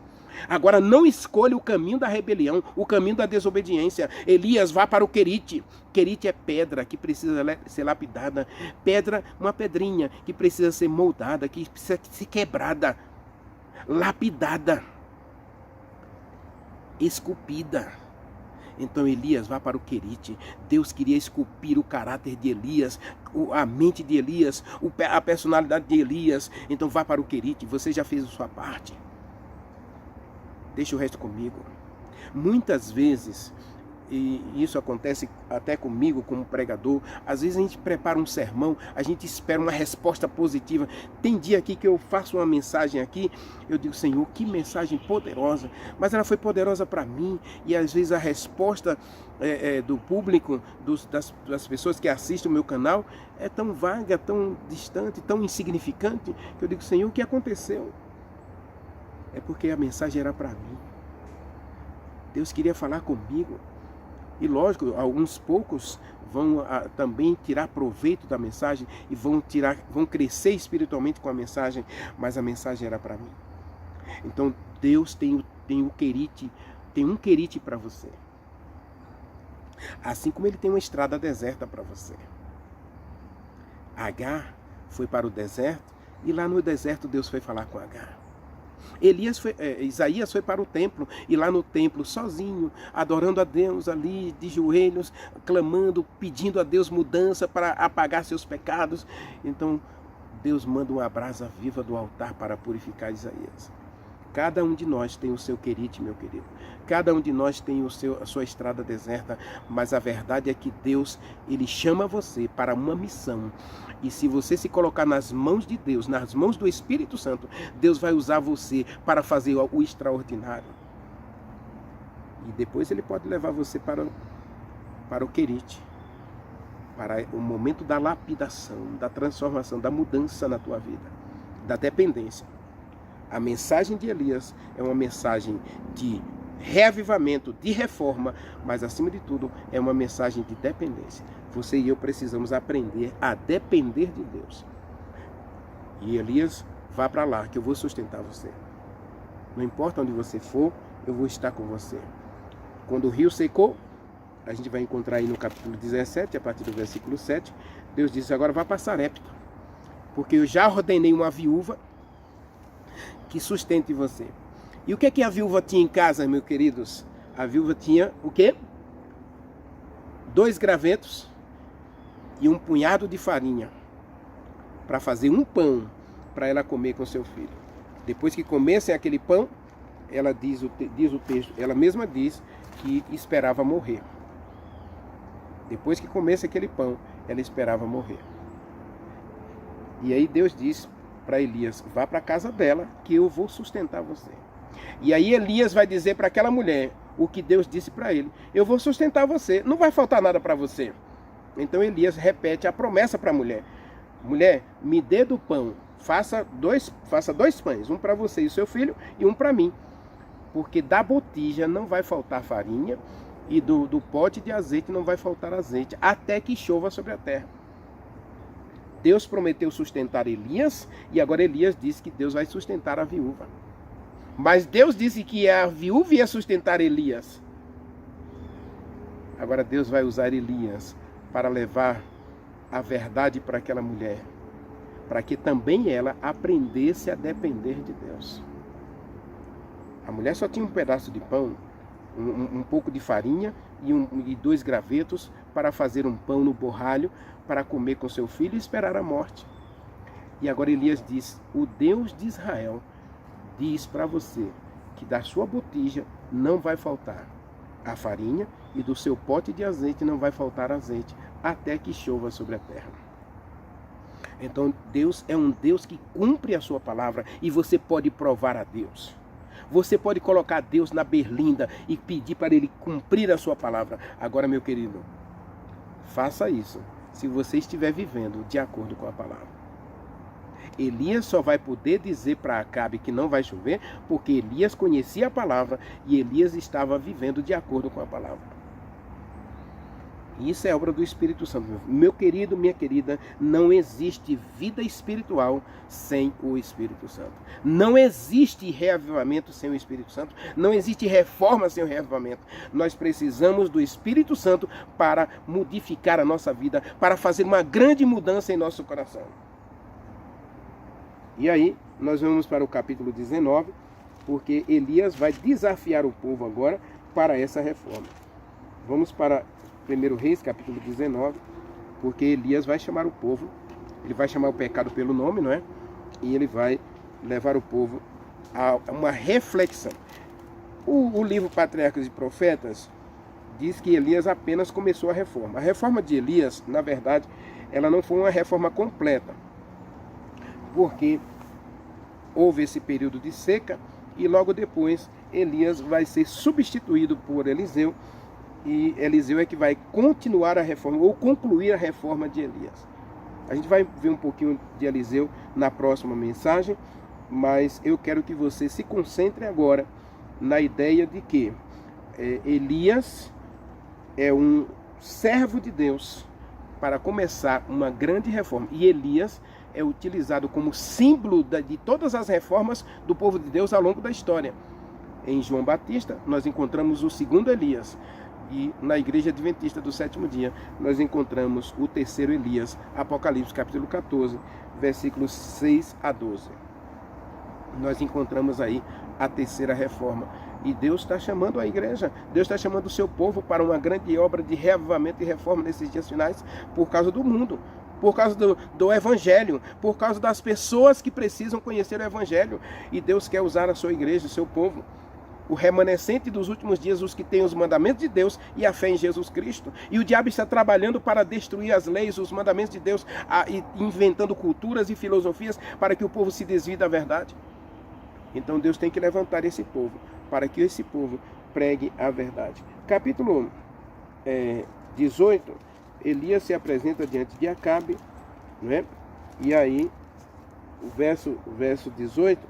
Agora não escolha o caminho da rebelião, o caminho da desobediência. Elias, vá para o Querite. Querite é pedra que precisa ser lapidada. Pedra, uma pedrinha que precisa ser moldada, que precisa ser quebrada, lapidada, esculpida. Então Elias, vá para o Querite. Deus queria esculpir o caráter de Elias, a mente de Elias, a personalidade de Elias. Então vá para o Querite. Você já fez a sua parte. Deixa o resto comigo. Muitas vezes e isso acontece até comigo como pregador, às vezes a gente prepara um sermão, a gente espera uma resposta positiva. Tem dia aqui que eu faço uma mensagem aqui, eu digo, Senhor, que mensagem poderosa, mas ela foi poderosa para mim, e às vezes a resposta do público, das pessoas que assistem o meu canal, é tão vaga, tão distante, tão insignificante, que eu digo, Senhor, o que aconteceu? É porque a mensagem era para mim. Deus queria falar comigo. E lógico, alguns poucos vão também tirar proveito da mensagem e vão crescer espiritualmente com a mensagem, mas a mensagem era para mim. Então Deus tem um querite para você. Assim como Ele tem uma estrada deserta para você. Agar foi para o deserto e lá no deserto Deus foi falar com Agar. Isaías foi para o templo, e lá no templo, sozinho, adorando a Deus ali, de joelhos, clamando, pedindo a Deus mudança para apagar seus pecados. Então, Deus manda uma brasa viva do altar para purificar Isaías. Cada um de nós tem o seu querite, meu querido. Cada um de nós tem a sua estrada deserta, mas a verdade é que Deus, Ele chama você para uma missão. E se você se colocar nas mãos de Deus, nas mãos do Espírito Santo, Deus vai usar você para fazer o extraordinário. E depois Ele pode levar você para o querite, para o momento da lapidação, da transformação, da mudança na tua vida, da dependência. A mensagem de Elias é uma mensagem de reavivamento, de reforma, mas acima de tudo é uma mensagem de dependência. Você e eu precisamos aprender a depender de Deus. E Elias, vá para lá que eu vou sustentar você. Não importa onde você for, eu vou estar com você. Quando o rio secou, a gente vai encontrar aí no capítulo 17, a partir do versículo 7, Deus disse, agora vá para Sarepta, porque eu já ordenei uma viúva que sustente você. E o que é que a viúva tinha em casa, meus queridos? A viúva tinha o quê? 2 gravetos e um punhado de farinha para fazer um pão para ela comer com seu filho. Depois que comessem aquele pão, ela diz o texto, ela mesma diz que esperava morrer. Depois que comesse aquele pão, ela esperava morrer. E aí Deus diz para Elias, vá para a casa dela que eu vou sustentar você. E aí Elias vai dizer para aquela mulher o que Deus disse para ele, eu vou sustentar você, não vai faltar nada para você. Então Elias repete a promessa para a mulher, mulher, me dê do pão, faça 2 pães, um para você e o seu filho e um para mim, porque da botija não vai faltar farinha e do pote de azeite não vai faltar azeite, até que chova sobre a terra. Deus prometeu sustentar Elias, e agora Elias diz que Deus vai sustentar a viúva. Mas Deus disse que a viúva ia sustentar Elias. Agora Deus vai usar Elias para levar a verdade para aquela mulher, para que também ela aprendesse a depender de Deus. A mulher só tinha um pedaço de pão, um pouco de farinha e 2 gravetos para fazer um pão no borralho, para comer com seu filho e esperar a morte. E agora Elias diz, o Deus de Israel diz para você que da sua botija não vai faltar a farinha e do seu pote de azeite não vai faltar azeite, até que chova sobre a terra. Então Deus é um Deus que cumpre a sua palavra e você pode provar a Deus. Você pode colocar Deus na berlinda e pedir para Ele cumprir a sua palavra. Agora, meu querido, faça isso se você estiver vivendo de acordo com a palavra. Elias só vai poder dizer para Acabe que não vai chover, porque Elias conhecia a palavra e Elias estava vivendo de acordo com a palavra. Isso é obra do Espírito Santo. Meu querido, minha querida, não existe vida espiritual sem o Espírito Santo. Não existe reavivamento sem o Espírito Santo. Não existe reforma sem o reavivamento. Nós precisamos do Espírito Santo para modificar a nossa vida, para fazer uma grande mudança em nosso coração. E aí, nós vamos para o capítulo 19, porque Elias vai desafiar o povo agora para essa reforma. Vamos para 1 Reis, capítulo 19, porque Elias vai chamar o povo, ele vai chamar o pecado pelo nome, não é? E ele vai levar o povo a uma reflexão. O livro Patriarcas e Profetas diz que Elias apenas começou a reforma. A reforma de Elias, na verdade, ela não foi uma reforma completa, porque houve esse período de seca e logo depois Elias vai ser substituído por Eliseu, e Eliseu é que vai continuar a reforma, ou concluir a reforma de Elias. A gente vai ver um pouquinho de Eliseu na próxima mensagem, mas eu quero que você se concentre agora na ideia de que Elias é um servo de Deus para começar uma grande reforma. E Elias é utilizado como símbolo de todas as reformas do povo de Deus ao longo da história. Em João Batista, nós encontramos o segundo Elias. E na Igreja Adventista do Sétimo Dia, nós encontramos o terceiro Elias, Apocalipse capítulo 14, versículos 6 a 12. Nós encontramos aí a terceira reforma. E Deus está chamando a igreja, Deus está chamando o seu povo para uma grande obra de reavivamento e reforma nesses dias finais, por causa do mundo, por causa do Evangelho, por causa das pessoas que precisam conhecer o Evangelho. E Deus quer usar a sua igreja, o seu povo, o remanescente dos últimos dias, os que têm os mandamentos de Deus e a fé em Jesus Cristo. E o diabo está trabalhando para destruir as leis, os mandamentos de Deus, inventando culturas e filosofias para que o povo se desvie da verdade. Então Deus tem que levantar esse povo, para que esse povo pregue a verdade. Capítulo 18, Elias se apresenta diante de Acabe, né? E aí, o verso 18,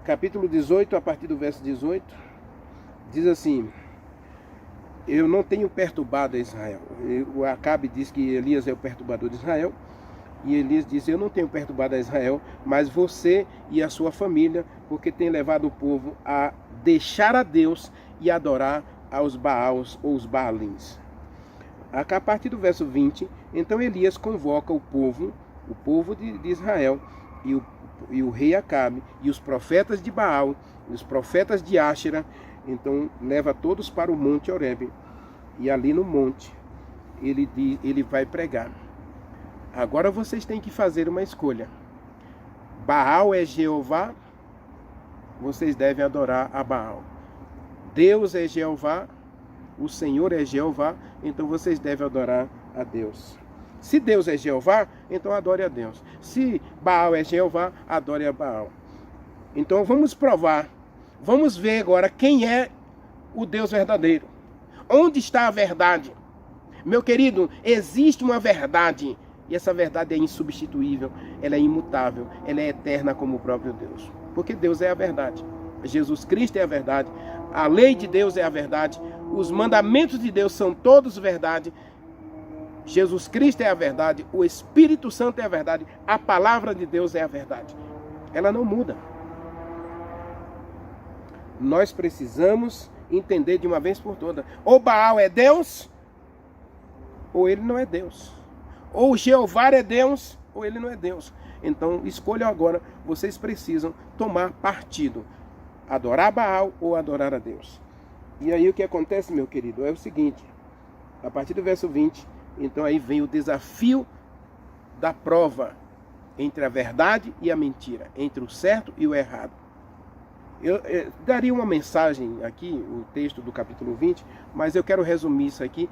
capítulo 18, a partir do verso 18, diz assim: eu não tenho perturbado a Israel. O Acabe diz que Elias é o perturbador de Israel. E Elias disse: eu não tenho perturbado a Israel, mas você e a sua família, porque tem levado o povo a deixar a Deus e adorar aos Baals ou os Baalins. A partir do verso 20, então Elias convoca o povo de Israel, e o rei Acabe, e os profetas de Baal, os profetas de Áxera. Então leva todos para o monte Horebe, e ali no monte ele vai pregar. Agora vocês têm que fazer uma escolha. Baal é Jeová, vocês devem adorar a Baal. Deus é Jeová, o Senhor é Jeová, então vocês devem adorar a Deus. Se Deus é Jeová, então adore a Deus. Se Baal é Jeová, adore a Baal. Então vamos provar, vamos ver agora quem é o Deus verdadeiro. Onde está a verdade? Meu querido, existe uma verdade. E essa verdade é insubstituível, ela é imutável, ela é eterna como o próprio Deus. Porque Deus é a verdade. Jesus Cristo é a verdade. A lei de Deus é a verdade. Os mandamentos de Deus são todos verdade. Jesus Cristo é a verdade. O Espírito Santo é a verdade. A palavra de Deus é a verdade. Ela não muda. Nós precisamos entender de uma vez por todas. Ou Baal é Deus, ou ele não é Deus. Ou Jeová é Deus, ou ele não é Deus. Então, escolham agora, vocês precisam tomar partido. Adorar Baal ou adorar a Deus. E aí o que acontece, meu querido, é o seguinte. A partir do verso 20, então aí vem o desafio da prova entre a verdade e a mentira. Entre o certo e o errado. Eu daria uma mensagem aqui, o texto do capítulo 20, mas eu quero resumir isso aqui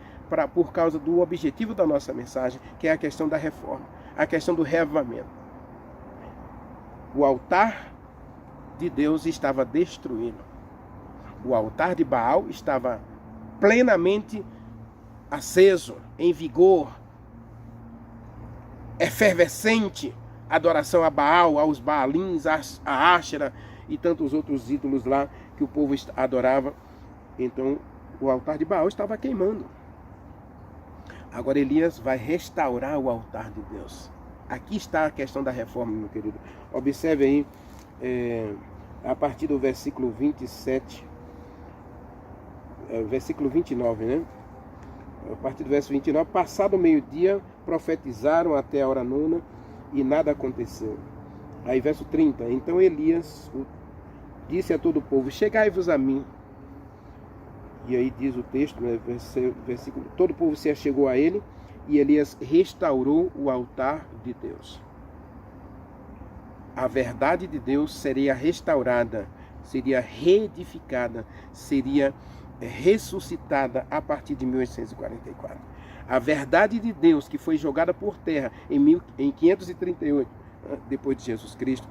por causa do objetivo da nossa mensagem, que é a questão da reforma, a questão do reavivamento. O altar de Deus estava destruído. O altar de Baal estava plenamente aceso, em vigor, efervescente, adoração a Baal, aos Baalins, a Áxera e tantos outros ídolos lá que o povo adorava. Então o altar de Baal estava queimando. Agora Elias vai restaurar o altar de Deus. Aqui está a questão da reforma, meu querido. Observe aí, a partir do versículo 27, versículo 29, né? A partir do verso 29, passado o meio-dia, profetizaram até a hora nona e nada aconteceu. Aí verso 30, então Elias disse a todo o povo: chegai-vos a mim. E aí diz o texto, né, versículo, todo o povo se achegou a ele, e Elias restaurou o altar de Deus. A verdade de Deus seria restaurada seria reedificada, seria ressuscitada a partir de 1844. A verdade de Deus que foi jogada por terra em 538, depois de Jesus Cristo,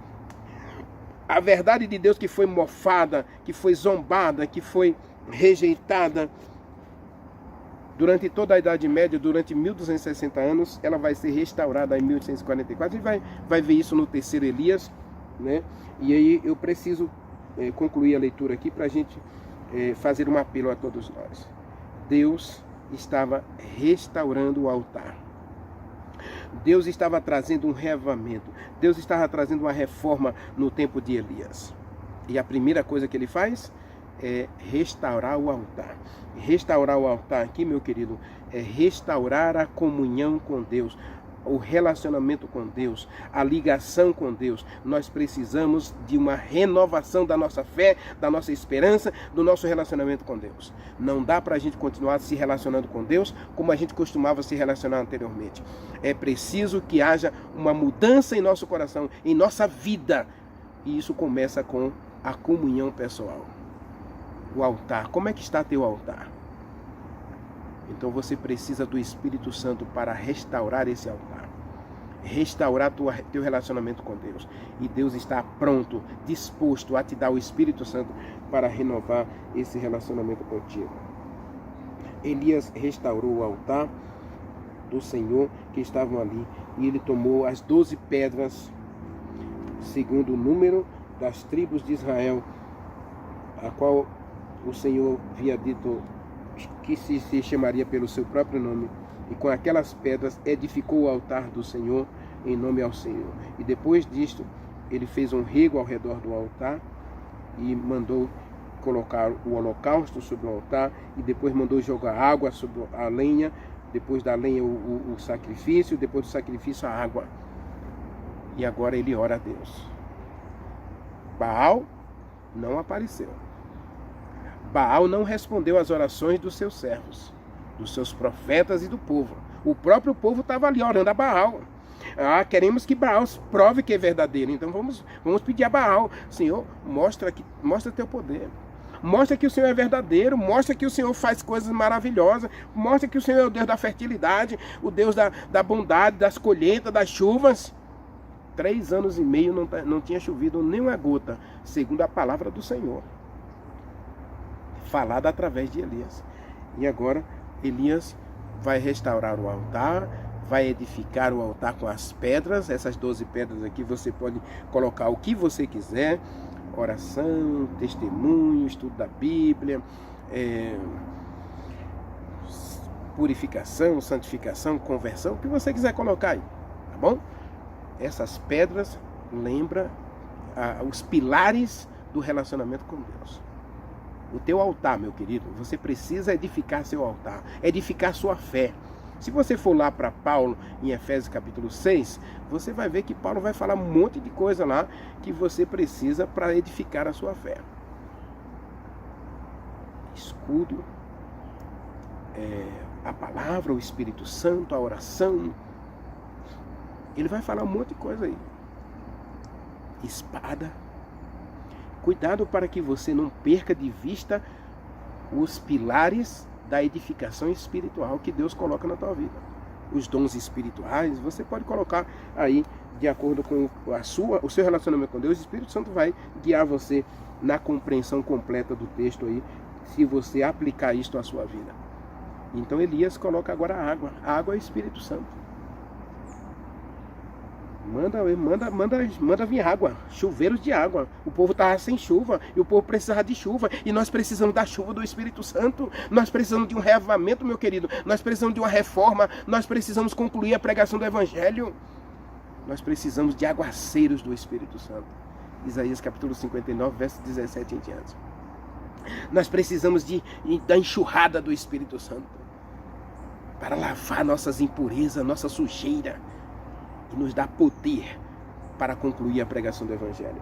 a verdade de Deus que foi mofada, que foi zombada, que foi rejeitada durante toda a Idade Média, durante 1260 anos, ela vai ser restaurada em 1844. A gente vai ver isso no terceiro Elias, né? E aí eu preciso concluir a leitura aqui para a gente fazer um apelo a todos nós. Deus estava restaurando o altar. Deus estava trazendo um reavivamento. Deus estava trazendo uma reforma no tempo de Elias. E a primeira coisa que ele faz é restaurar o altar. Restaurar o altar aqui, meu querido, é restaurar a comunhão com Deus, o relacionamento com Deus, a ligação com Deus. Nós precisamos de uma renovação da nossa fé, da nossa esperança, do nosso relacionamento com Deus. Não dá para a gente continuar se relacionando com Deus como a gente costumava se relacionar anteriormente. É preciso que haja uma mudança em nosso coração, em nossa vida. E isso começa com a comunhão pessoal. O altar. Como é que está teu altar? Então você precisa do Espírito Santo para restaurar esse altar. Restaurar teu relacionamento com Deus. E Deus está pronto, disposto a te dar o Espírito Santo para renovar esse relacionamento contigo. Elias restaurou o altar do Senhor que estavam ali. E ele tomou as 12 pedras, segundo o número das tribos de Israel, a qual o Senhor havia dito que se chamaria pelo seu próprio nome, e com aquelas pedras edificou o altar do Senhor em nome ao Senhor. E depois disto, ele fez um rego ao redor do altar e mandou colocar o holocausto sobre o altar, e depois mandou jogar água sobre a lenha, depois da lenha o sacrifício, depois do sacrifício a água. E agora ele ora a Deus. Baal não apareceu. Baal não respondeu às orações dos seus servos, dos seus profetas e do povo. O próprio povo estava ali orando a Baal. Queremos que Baal prove que é verdadeiro. Então vamos pedir a Baal: Senhor, mostra teu poder. Mostra que o Senhor é verdadeiro. Mostra que o Senhor faz coisas maravilhosas. Mostra que o Senhor é o Deus da fertilidade, o Deus da bondade, das colheitas, das chuvas. 3 anos e meio não tinha chovido nenhuma gota, segundo a palavra do Senhor, falada através de Elias. E agora Elias vai restaurar o altar, vai edificar o altar com as pedras. Essas 12 pedras aqui você pode colocar o que você quiser: oração, testemunho, estudo da Bíblia, purificação, santificação, conversão, o que você quiser colocar aí, tá bom? Essas pedras lembram os pilares do relacionamento com Deus. O teu altar, meu querido, você precisa edificar seu altar, edificar sua fé. Se você for lá para Paulo, em Efésios capítulo 6, você vai ver que Paulo vai falar um monte de coisa lá que você precisa para edificar a sua fé. Escudo, a palavra, o Espírito Santo, a oração. Ele vai falar um monte de coisa aí. Espada. Cuidado para que você não perca de vista os pilares da edificação espiritual que Deus coloca na tua vida. Os dons espirituais, você pode colocar aí de acordo com o seu relacionamento com Deus. O Espírito Santo vai guiar você na compreensão completa do texto aí, se você aplicar isto à sua vida. Então Elias coloca agora a água. A água é o Espírito Santo. Manda vir água, chuveiros de água. O povo estava sem chuva e o povo precisava de chuva. E nós precisamos da chuva do Espírito Santo. Nós precisamos de um reavivamento, meu querido. Nós precisamos de uma reforma. Nós precisamos concluir a pregação do Evangelho. Nós precisamos de aguaceiros do Espírito Santo. Isaías capítulo 59, verso 17 em diante. Nós precisamos da enxurrada do Espírito Santo para lavar nossas impurezas, nossa sujeira, e nos dá poder para concluir a pregação do Evangelho.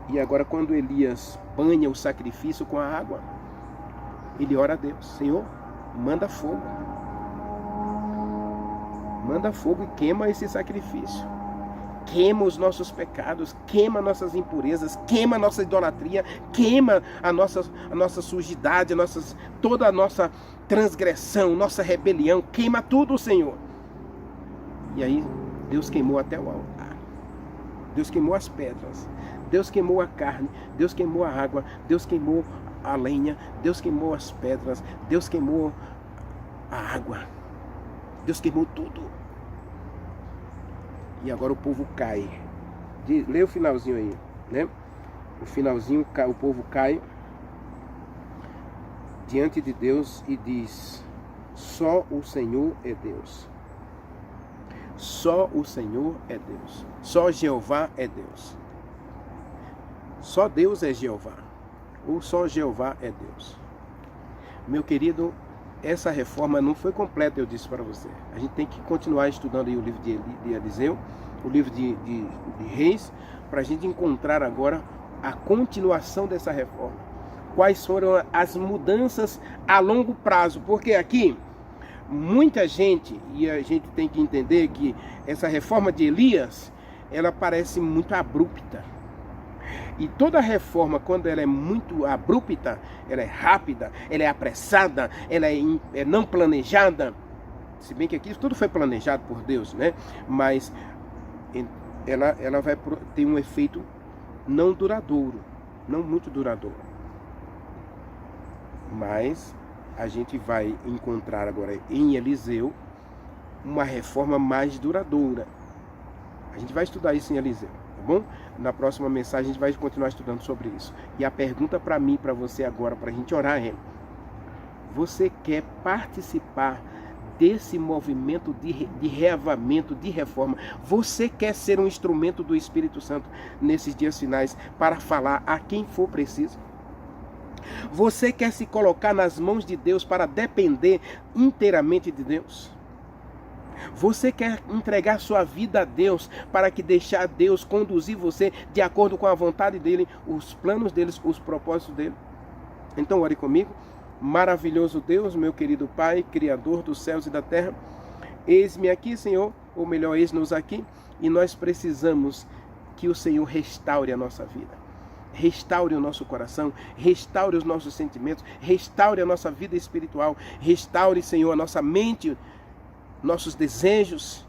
E agora, quando Elias banha o sacrifício com a água, ele ora a Deus: Senhor, manda fogo. Manda fogo e queima esse sacrifício. queima os nossos pecados, queima nossas impurezas, queima a nossa idolatria, queima a nossa sujidade, toda a nossa transgressão, nossa rebelião, queima tudo, Senhor. E aí Deus queimou até o altar, Deus queimou as pedras, Deus queimou a carne, Deus queimou a água, Deus queimou a lenha, Deus queimou as pedras, Deus queimou a água, Deus queimou tudo. E agora o povo cai. Lê o finalzinho aí, né? O finalzinho, o povo cai diante de Deus e diz: só o Senhor é Deus. Só o Senhor é Deus. Só Jeová é Deus. Só Deus é Jeová. Ou só Jeová é Deus. Meu querido, essa reforma não foi completa, eu disse para você. A gente tem que continuar estudando aí o livro de Eliseu, o livro de Reis, para a gente encontrar agora a continuação dessa reforma. Quais foram as mudanças a longo prazo? Porque aqui, muita gente, e a gente tem que entender que essa reforma de Elias, ela parece muito abrupta. E toda reforma, quando ela é muito abrupta, ela é rápida, ela é apressada, ela é não planejada. Se bem que aqui tudo foi planejado por Deus, né? Mas ela vai ter um efeito não duradouro, não muito duradouro. Mas a gente vai encontrar agora em Eliseu uma reforma mais duradoura. A gente vai estudar isso em Eliseu, tá bom? Na próxima mensagem a gente vai continuar estudando sobre isso. E a pergunta para mim, para você agora, para a gente orar é: você quer participar desse movimento de reavamento, de reforma? Você quer ser um instrumento do Espírito Santo nesses dias finais para falar a quem for preciso? Você quer se colocar nas mãos de Deus para depender inteiramente de Deus? Você quer entregar sua vida a Deus para que deixar Deus conduzir você de acordo com a vontade dEle, os planos dEle, os propósitos dEle? Então ore comigo. Maravilhoso Deus, meu querido Pai, Criador dos céus e da terra, eis-me aqui, Senhor, ou melhor, eis-nos aqui, e nós precisamos que o Senhor restaure a nossa vida. Restaure o nosso coração, restaure os nossos sentimentos, restaure a nossa vida espiritual, restaure, Senhor, a nossa mente, nossos desejos,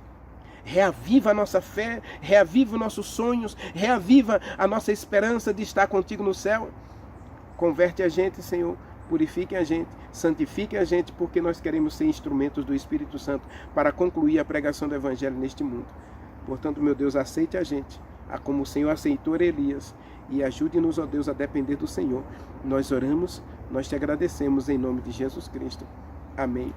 reaviva a nossa fé, reaviva os nossos sonhos, reaviva a nossa esperança de estar contigo no céu. Converte a gente, Senhor, purifique a gente, santifique a gente, porque nós queremos ser instrumentos do Espírito Santo para concluir a pregação do Evangelho neste mundo. Portanto, meu Deus, aceite a gente, como o Senhor aceitou Elias, e ajude-nos, ó Deus, a depender do Senhor. Nós oramos, nós te agradecemos em nome de Jesus Cristo. Amém.